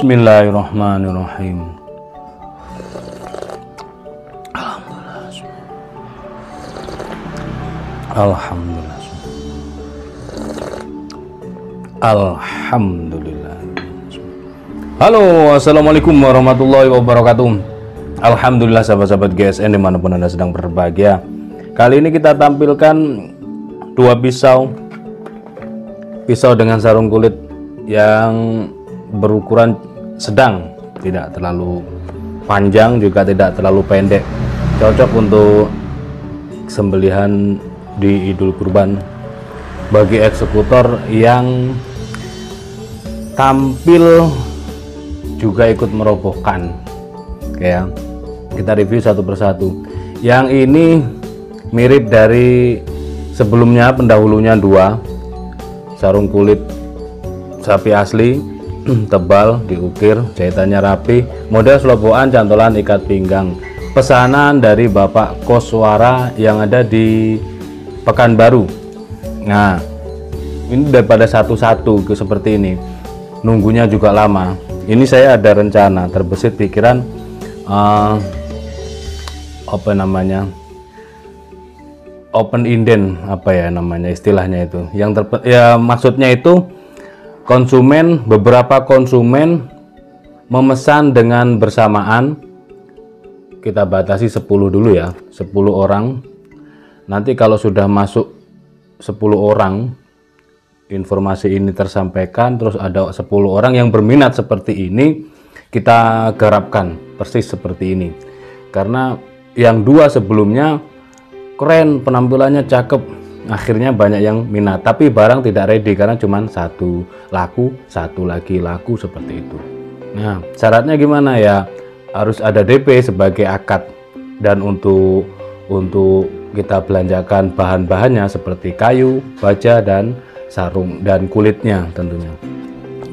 Bismillahirrahmanirrahim. Alhamdulillah. Alhamdulillah. Halo, assalamualaikum warahmatullahi wabarakatuh. Alhamdulillah sahabat-sahabat GSN dimanapun Anda sedang berbahagia. Kali ini kita tampilkan dua pisau dengan sarung kulit yang berukuran sedang, tidak terlalu panjang juga tidak terlalu pendek, cocok untuk sembelihan di Idul Kurban bagi eksekutor yang tampil juga ikut merobohkan. Oke ya, kita review satu persatu. Yang ini mirip dari sebelumnya, pendahulunya dua, sarung kulit sapi asli, tebal, diukir, jahitannya rapi, model selobokan, cantolan, ikat pinggang, pesanan dari Bapak Koswara yang ada di Pekanbaru. Nah, ini daripada satu-satu seperti ini, nunggunya juga lama. Ini saya ada rencana, terbesit pikiran apa namanya, open inden, apa ya namanya istilahnya itu, yang ya maksudnya itu beberapa konsumen memesan dengan bersamaan. Kita batasi 10 dulu ya, 10 orang. Nanti kalau sudah masuk 10 orang, informasi ini tersampaikan, terus ada 10 orang yang berminat seperti ini, kita garapkan persis seperti ini. Karena yang dua sebelumnya keren, penampilannya cakep, akhirnya banyak yang minat, tapi barang tidak ready karena cuma satu laku, satu lagi laku, seperti itu. Nah, syaratnya gimana ya? Harus ada DP sebagai akad, dan untuk kita belanjakan bahan-bahannya seperti kayu, baja, dan sarung, dan kulitnya tentunya.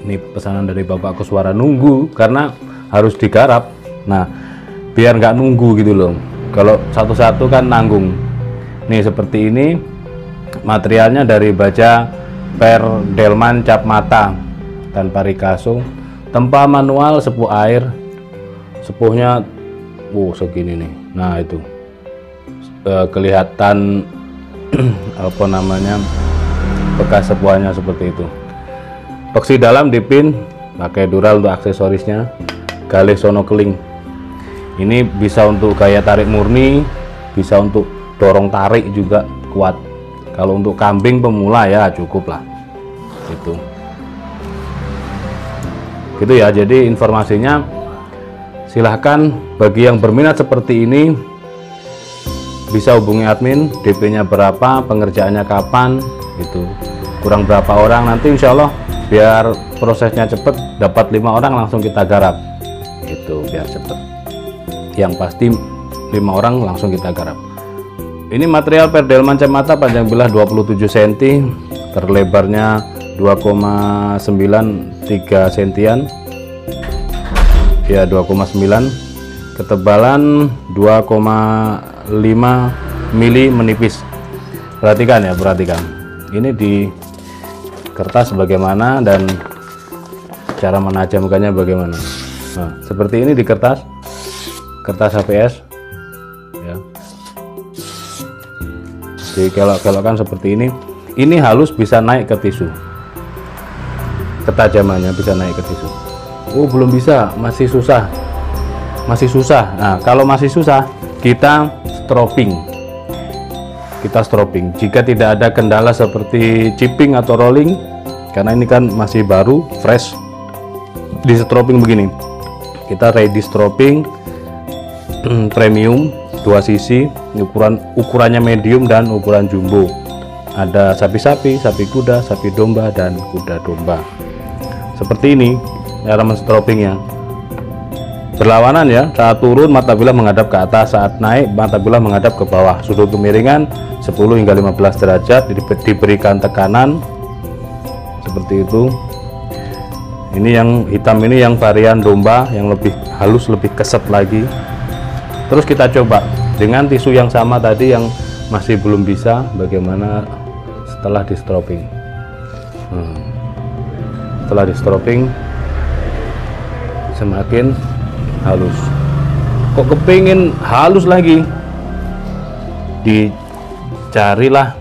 Ini pesanan dari Bapak Koswara, nunggu karena harus digarap. Nah, biar nggak nunggu gitu loh, kalau satu-satu kan nanggung. Nih seperti ini. Materialnya dari baja Perdelman cap mata tanpa rikaso, tempa manual, sepuh air, sepuhnya segini nih. Nah itu kelihatan apa namanya, bekas sepuhnya seperti itu. Peksi dalam dipin, pakai dural untuk aksesorisnya, galih sono keling. Ini bisa untuk gaya tarik murni, bisa untuk dorong tarik juga kuat. Kalau untuk kambing pemula ya cukup lah, gitu ya. Jadi informasinya silahkan bagi yang berminat seperti ini bisa hubungi admin, DP-nya berapa, pengerjaannya kapan, gitu, kurang berapa orang, nanti insya Allah biar prosesnya cepet, dapat 5 orang langsung kita garap, gitu, biar cepet. Yang pasti 5 orang langsung kita garap. Ini material Perdelman cap mata, panjang bilah 27 cm, terlebarnya 2,93 cm ya, 2,9, ketebalan 2,5 mili, menipis. Perhatikan ya, perhatikan ini di kertas bagaimana dan cara menajamkannya bagaimana. Nah, seperti ini di kertas HPS ya. dikelok-kelokkan seperti ini. Ini halus bisa naik ke tisu, ketajamannya bisa naik ke tisu. Oh belum bisa, masih susah. Nah kalau masih susah, kita stropping. Jika tidak ada kendala seperti chipping atau rolling, karena ini kan masih baru, fresh, di stropping begini. Kita ready stropping premium 2 cc, ukurannya medium dan ukuran jumbo. Ada sapi-sapi, sapi kuda, sapi domba, dan kuda domba. Seperti ini cara men-stroppingnya. Berlawanan ya, saat turun mata bilah menghadap ke atas, saat naik mata bilah menghadap ke bawah. Sudut kemiringan 10 hingga 15 derajat, diberikan tekanan seperti itu. Ini yang hitam ini yang varian domba, yang lebih halus, lebih keset lagi. Terus kita coba dengan tisu yang sama tadi yang masih belum bisa, bagaimana setelah di stropping. Setelah di stropping semakin halus. Kok kepingin halus lagi, dicarilah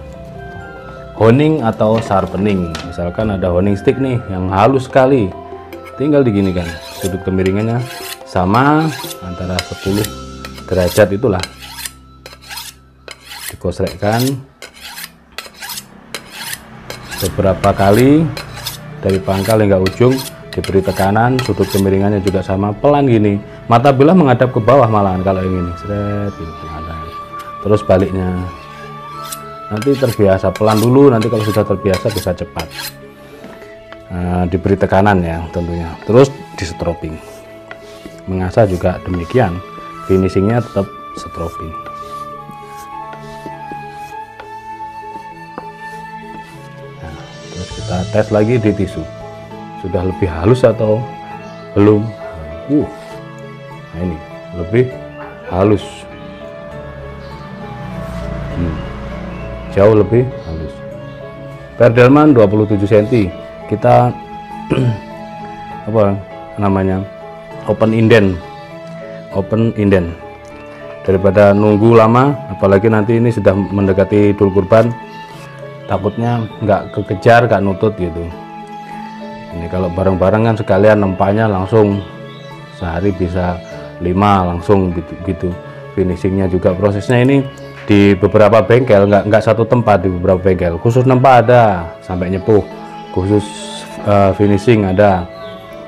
honing atau sharpening. Misalkan ada honing stick nih yang halus sekali, tinggal diginikan, sudut kemiringannya sama antara 10 derajat itulah, dikosrekkan beberapa kali dari pangkal hingga ujung, diberi tekanan, sudut kemiringannya juga sama, pelan gini, mata bilah menghadap ke bawah malahan kalau yang ini, seret gitu, terus baliknya. Nanti terbiasa pelan dulu, nanti kalau sudah terbiasa bisa cepat. Diberi tekanan ya tentunya, terus di stropping. Mengasah juga demikian, finishingnya tetap stropping. Kita tes lagi di tisu, sudah lebih halus atau belum. Nah ini lebih halus, jauh lebih halus. Perdelman 27 cm, kita apa namanya, open indent daripada nunggu lama, apalagi nanti ini sudah mendekati Idul Kurban, takutnya nggak kekejar, nggak nutut gitu. Ini kalau bareng-bareng kan sekalian nempanya langsung sehari bisa 5 langsung gitu. Finishingnya juga prosesnya ini di beberapa bengkel, nggak satu tempat, di beberapa bengkel khusus nempa ada sampai nyepuh, khusus finishing ada,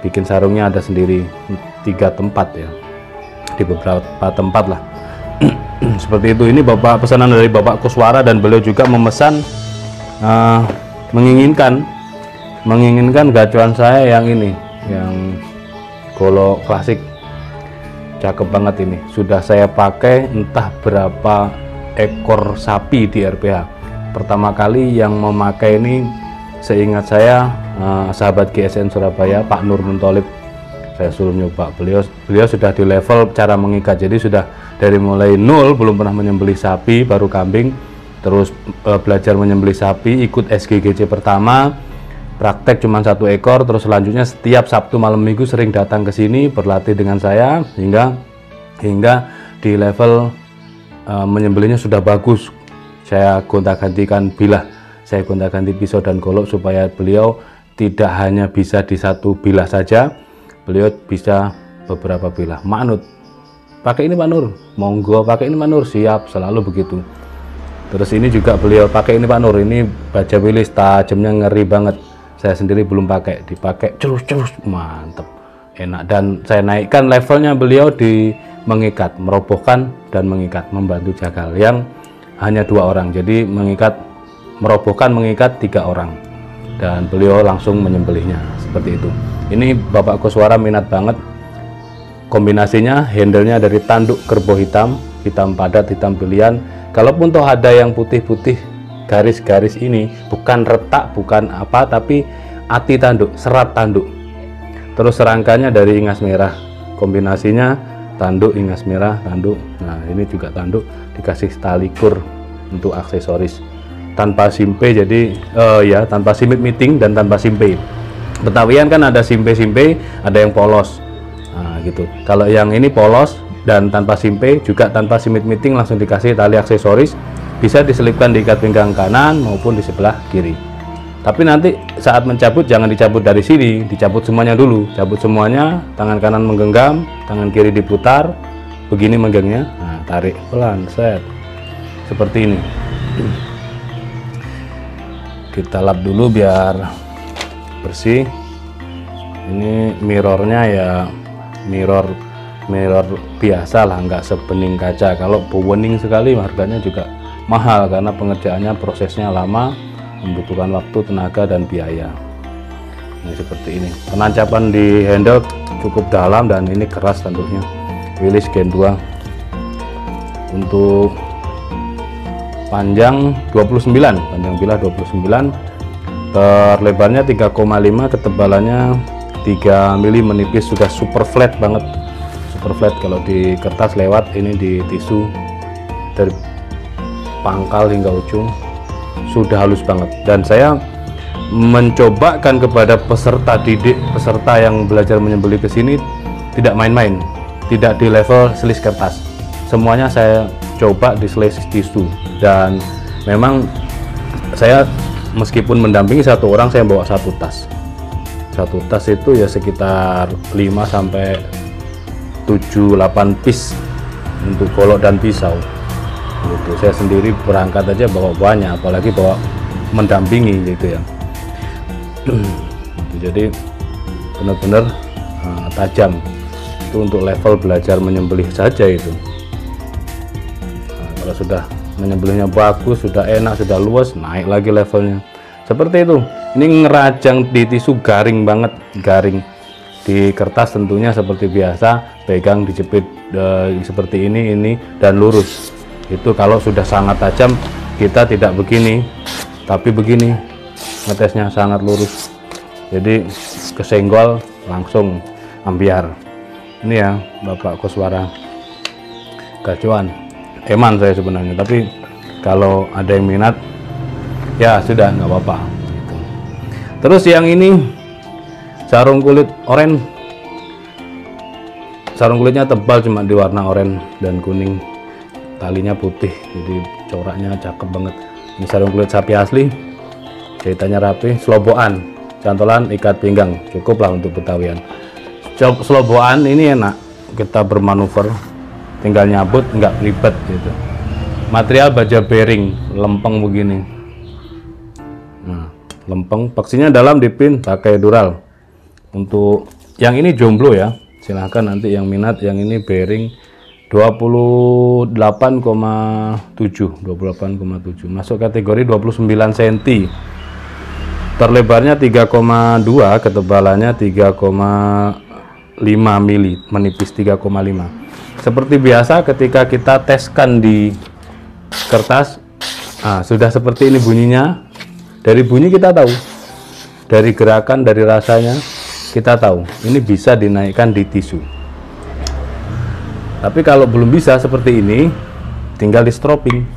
bikin sarungnya ada sendiri, 3 tempat ya, di beberapa tempat lah. Seperti itu. Ini bapak pesanan dari Bapak Kuswara, dan beliau juga memesan menginginkan gacuan saya yang ini, yang golok klasik, cakep banget ini. Sudah saya pakai entah berapa ekor sapi di RPH. Pertama kali yang memakai ini seingat saya sahabat GSN Surabaya, Pak Nur Muntolib. Saya suruh nyoba, beliau sudah di level cara mengikat, jadi sudah dari mulai nol, belum pernah menyembelih sapi, baru kambing, terus belajar menyembelih sapi, ikut SGGC pertama, praktek cuma 1 ekor, terus selanjutnya setiap Sabtu malam Minggu sering datang ke sini berlatih dengan saya, hingga di level menyembelihnya sudah bagus. Saya gonta-gantikan bilah, saya gonta-ganti pisau dan golok supaya beliau tidak hanya bisa di 1 bilah saja, beliau bisa beberapa bilah. Manut, pakai ini Pak Nur, monggo pakai ini Pak Nur, siap, selalu begitu. Terus ini juga beliau pakai ini Pak Nur, ini baja wilis, tajamnya ngeri banget, saya sendiri belum pakai, dipakai celus, mantep, enak. Dan saya naikkan levelnya beliau di mengikat, merobohkan dan mengikat, membantu jagal yang hanya 2 orang, jadi merobohkan mengikat 3 orang, dan beliau langsung menyembelihnya seperti itu. Ini Bapak Kuswara minat banget, kombinasinya handle-nya dari tanduk kerbau hitam padat, hitam pilihan. Kalaupun toh ada yang putih-putih garis-garis ini, bukan retak, bukan apa, tapi ati tanduk, serat tanduk. Terus serangkanya dari ingas merah, kombinasinya tanduk, ingas merah, tanduk. Nah ini juga tanduk, dikasih tali kur untuk aksesoris, tanpa simpe, jadi ya tanpa simit meeting dan tanpa simpe. Betawian kan ada simpe-simpe, ada yang polos, nah gitu. Kalau yang ini polos dan tanpa simpe, juga tanpa simit meeting, langsung dikasih tali aksesoris bisa diselipkan di ikat pinggang kanan maupun di sebelah kiri. Tapi nanti saat mencabut jangan dicabut dari sini, dicabut semuanya dulu. Cabut semuanya, tangan kanan menggenggam, tangan kiri diputar, begini menggengnya. Nah, tarik pelan, set. Seperti ini. Kita lap dulu biar bersih. Ini mirrornya ya mirror biasa lah, nggak sebening kaca. Kalau bening sekali harganya juga mahal karena pengerjaannya prosesnya lama, membutuhkan waktu, tenaga, dan biaya. Ini seperti ini. Penancapan di handle cukup dalam dan ini keras tentunya. Willys Gen 2. Untuk panjang 29, panjang bilah 29, terlebarnya 3,5, ketebalannya 3 mm, menipis, sudah super flat banget. Super flat kalau di kertas lewat, ini di tisu dari pangkal hingga ujung sudah halus banget. Dan saya mencobakan kepada peserta didik, peserta yang belajar menyembelih ke sini, tidak main-main, tidak di level selis kertas, semuanya saya coba di selis tisu. Dan memang saya meskipun mendampingi satu orang, saya bawa satu tas itu ya sekitar 5 sampai 7-8 piece untuk golok dan pisau gitu. Saya sendiri berangkat aja bawa banyak, apalagi bawa mendampingi gitu ya. Jadi benar-benar tajam. Itu untuk level belajar menyembelih saja itu. Nah, kalau sudah menyembelihnya bagus, sudah enak, sudah luas, naik lagi levelnya. Seperti itu. Ini ngerajang di tisu garing banget, garing. Di kertas tentunya seperti biasa, pegang, dijepit seperti ini dan lurus. Itu kalau sudah sangat tajam kita tidak begini, tapi begini, ngetesnya sangat lurus. Jadi kesenggol langsung ambiar. Ini ya Bapak Koswara Gacuan, eman saya sebenarnya, tapi kalau ada yang minat ya sudah, nggak apa-apa gitu. Terus yang ini sarung kulit oranye, sarung kulitnya tebal, cuma di warna oranye dan kuning, talinya putih, jadi coraknya cakep banget. Ini sarung kulit sapi asli, jahitannya rapi, selobokan, cantolan ikat pinggang, cukup lah untuk Betawian. Selobokan ini enak, kita bermanuver, tinggal nyabut, nggak ribet gitu. Material baja bearing, lempeng begini. Nah, lempeng, paksinya dalam, dipin pakai dural. Untuk yang ini jomblo ya, silahkan nanti yang minat. Yang ini bearing 28,7, masuk kategori 29 cm, terlebarnya 3,2, ketebalannya 3,5 mili, menipis 3,5. Seperti biasa ketika kita teskan di kertas, sudah seperti ini bunyinya. Dari bunyi kita tahu, dari gerakan, dari rasanya kita tahu ini bisa dinaikkan di tisu. Tapi kalau belum bisa seperti ini, tinggal di stropping.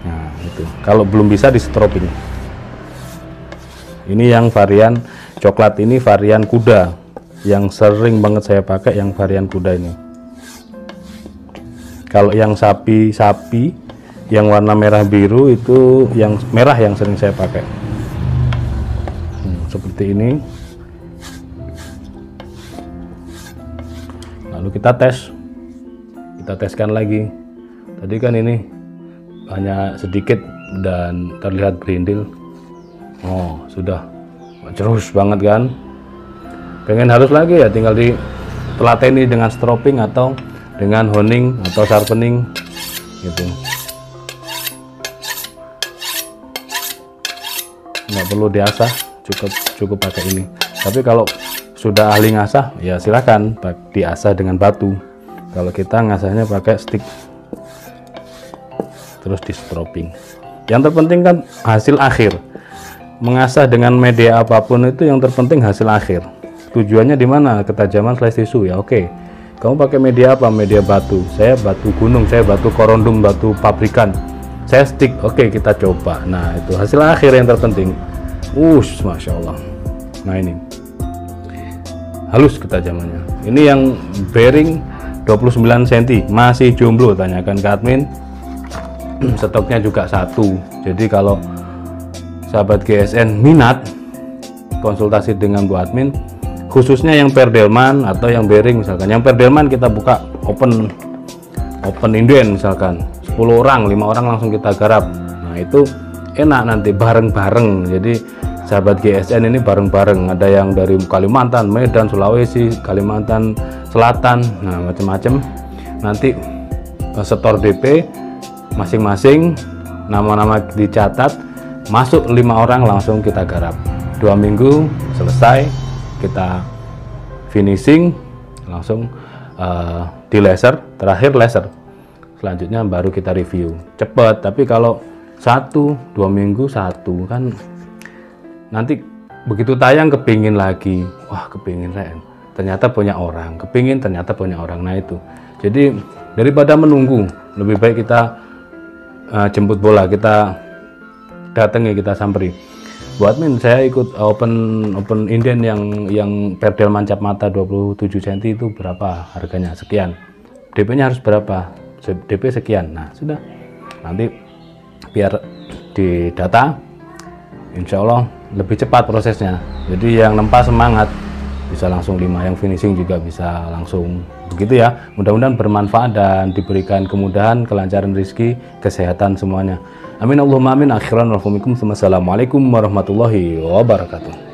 Nah, itu. Kalau belum bisa di stropping. Ini yang varian coklat, ini varian kuda. Yang sering banget saya pakai yang varian kuda ini. Kalau yang sapi yang warna merah biru itu yang merah yang sering saya pakai. Seperti ini. Lalu kita teskan lagi. Tadi kan ini hanya sedikit dan terlihat berindil. Oh, sudah cerus banget kan. Pengen halus lagi ya, tinggal ditelateni dengan stropping atau dengan honing atau sharpening gitu. Nggak perlu diasah, cukup pakai ini. Tapi kalau sudah ahli ngasah ya silahkan diasah dengan batu. Kalau kita ngasahnya pakai stick, terus di stropping. Yang terpenting kan hasil akhir. Mengasah dengan media apapun itu yang terpenting hasil akhir. Tujuannya di mana? Ketajaman slice tisu ya. Oke, kamu pakai media apa? Media batu. Saya batu gunung, saya batu korundum, batu pabrikan. Saya stick. Oke, kita coba. Nah, itu hasil akhir yang terpenting. Masya Allah. Nah, ini halus ketajamannya. Ini yang bearing 29 cm, masih jomblo, tanyakan ke admin. stoknya juga satu. Jadi kalau sahabat GSN minat konsultasi dengan Bu Admin, khususnya yang perdelman atau yang bearing misalkan. Yang perdelman kita buka open inden misalkan 10 orang, 5 orang langsung kita garap. Nah itu enak nanti bareng-bareng. Jadi sahabat GSN ini bareng-bareng, ada yang dari Kalimantan, Medan, Sulawesi, Kalimantan Selatan, nah macam-macam. Nanti setor DP masing-masing, nama-nama dicatat, masuk 5 orang langsung kita garap. 2 minggu selesai, kita finishing, langsung di laser, terakhir laser. Selanjutnya baru kita review. Cepet, tapi kalau 1-2 minggu satu kan nanti begitu tayang kepingin lagi, wah kepingin ternyata punya orang, kepingin ternyata punya orang. Nah itu, jadi daripada menunggu, lebih baik kita jemput bola, kita datangi, kita samperi. Bu Admin, saya ikut open inden yang perdelman cap mata 27 cm itu berapa harganya? Sekian. DP-nya harus berapa? DP sekian. Nah sudah, nanti biar didata, insya Allah lebih cepat prosesnya. Jadi yang nempa semangat bisa langsung 5, yang finishing juga bisa langsung begitu ya. Mudah-mudahan bermanfaat dan diberikan kemudahan, kelancaran rezeki, kesehatan semuanya. Amin Allahumma amin. Akhiran wassalamualaikum warahmatullahi wabarakatuh.